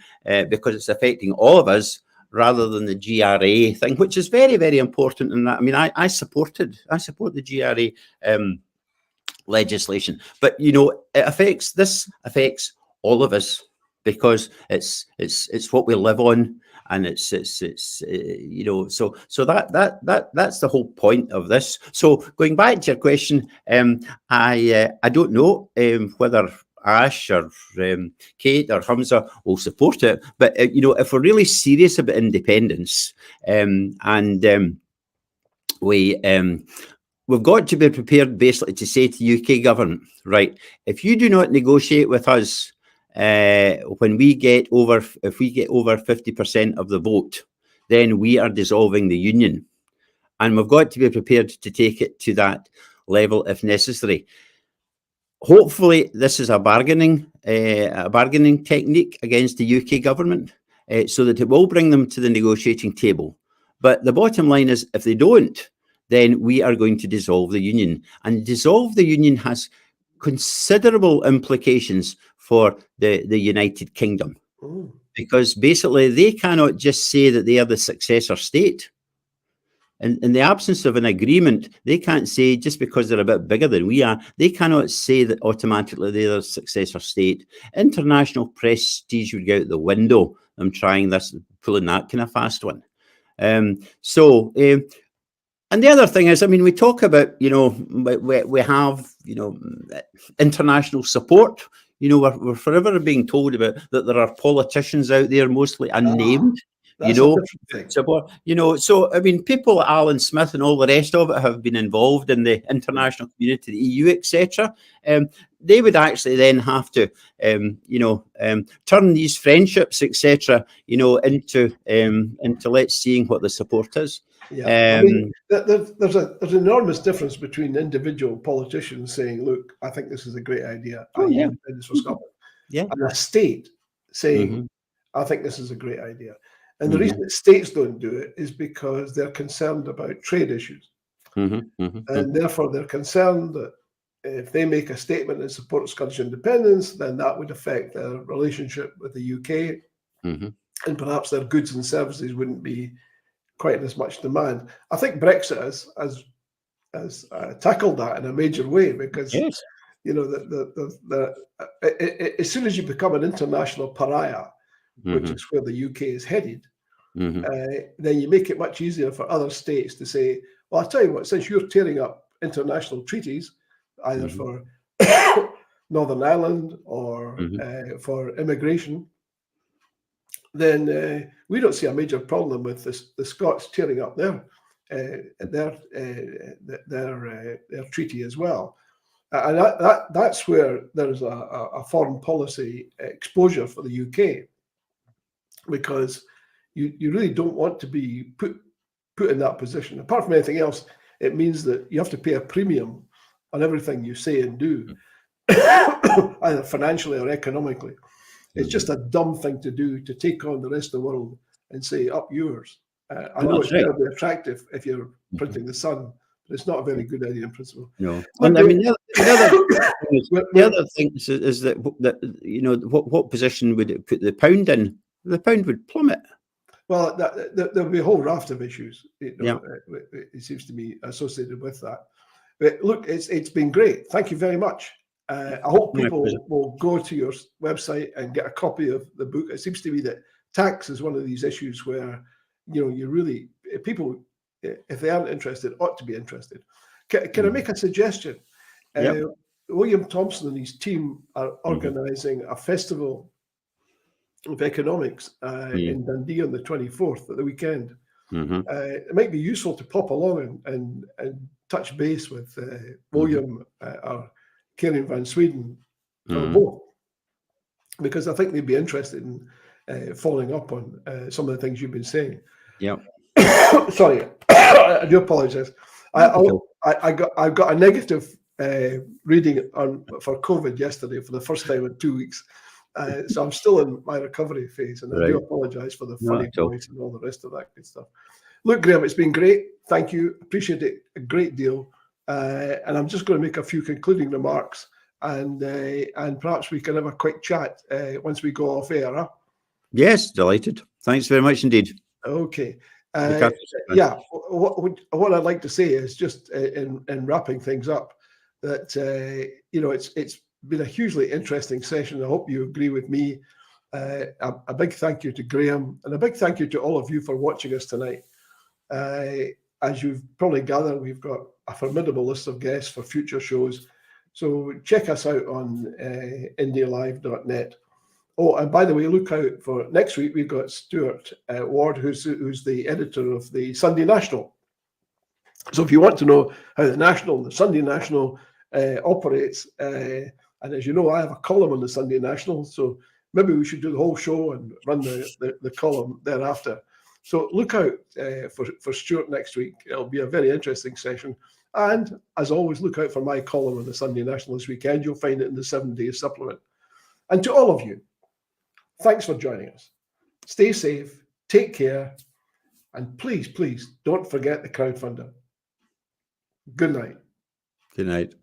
S2: because it's affecting all of us, rather than the GRA thing, which is very, very important. And I mean, I support the GRA legislation, but it affects all of us because it's what we live on. And it's so that's the whole point of this. So going back to your question, I don't know whether Ash or Kate or Hamza will support it, but if we're really serious about independence, we've got to be prepared basically to say to the UK government, right, if you do not negotiate with us when we get over 50% of the vote, then we are dissolving the union. And we've got to be prepared to take it to that level if necessary. Hopefully, this is a bargaining technique against the UK government, so that it will bring them to the negotiating table. But the bottom line is, if they don't, then we are going to dissolve the union. And dissolve the union has considerable implications for the United Kingdom, because basically they cannot just say that they are the successor state. In the absence of an agreement, they can't say, just because they're a bit bigger than we are, they cannot say that automatically they're the successor state. International prestige would go out the window. I'm trying this, pulling that kind of fast one. And the other thing is, I mean, we talk about, we have, international support. We're forever being told about that there are politicians out there, mostly unnamed. Support, so I mean, people like Alan Smith and all the rest of it have been involved in the international community, the EU, etc. They would actually then have to, turn these friendships, etc., into let's seeing what the support is.
S1: Yeah, I mean, there's an enormous difference between individual politicians saying, "Look, I think this is a great idea. Independence for Scotland," and a state saying, "I think this is a great idea." And the reason that states don't do it is because they're concerned about trade issues, and therefore they're concerned that if they make a statement in support of Scottish independence, then that would affect their relationship with the UK, and perhaps their goods and services wouldn't be quite as much demand. I think Brexit has tackled that in a major way, because as soon as you become an international pariah, which is where the UK is headed, then you make it much easier for other states to say, well, I'll tell you what, since you're tearing up international treaties, either for Northern Ireland or for immigration, then we don't see a major problem with the Scots tearing up their treaty as well. And that's where there's a foreign policy exposure for the UK, because you really don't want to be put in that position. Apart from anything else, it means that you have to pay a premium on everything you say and do, either financially or economically. It's just a dumb thing to do, to take on the rest of the world and say, up yours. I know it's going to be attractive if you're printing the Sun, but it's not a very good idea in principle.
S2: No. And I mean, the other thing is that what position would it put the pound in? The pound would plummet.
S1: Well, there'll be a whole raft of issues. It seems to be associated with that. But look, it's been great. Thank you very much. I hope people will go to your website and get a copy of the book. It seems to me that tax is one of these issues where, you really, people, if they aren't interested, ought to be interested. Can I make a suggestion? William Thompson and his team are organising a festival of economics in Dundee on the 24th at the weekend. It might be useful to pop along and touch base with William or Karen Van Sweden or both, because I think they'd be interested in following up on some of the things you've been saying.
S2: Yeah.
S1: Sorry, I do apologise. I got a negative reading for COVID yesterday for the first time in 2 weeks. So I'm still in my recovery phase, and I do apologise for the funny voice and all the rest of that good stuff. Look, Graeme, it's been great. Thank you. Appreciate it a great deal. And I'm just going to make a few concluding remarks, and perhaps we can have a quick chat once we go off air. Huh?
S2: Yes, delighted. Thanks very much indeed.
S1: Okay. Yeah. What I'd like to say is just in wrapping things up that it's been a hugely interesting session. I hope you agree with me. A big thank you to Graeme, and a big thank you to all of you for watching us tonight. As you've probably gathered, we've got a formidable list of guests for future shows. So check us out on indialive.net. Oh, and by the way, look out for next week. We've got Stuart Ward, who's the editor of the Sunday National. So if you want to know how the Sunday National operates, and as you know, I have a column on the Sunday National, so maybe we should do the whole show and run the column thereafter. So look out for Stuart next week. It'll be a very interesting session. And as always, look out for my column on the Sunday National this weekend. You'll find it in the 7-day supplement. And to all of you, thanks for joining us. Stay safe, take care, and please, please don't forget the crowdfunder. Good night.
S2: Good night.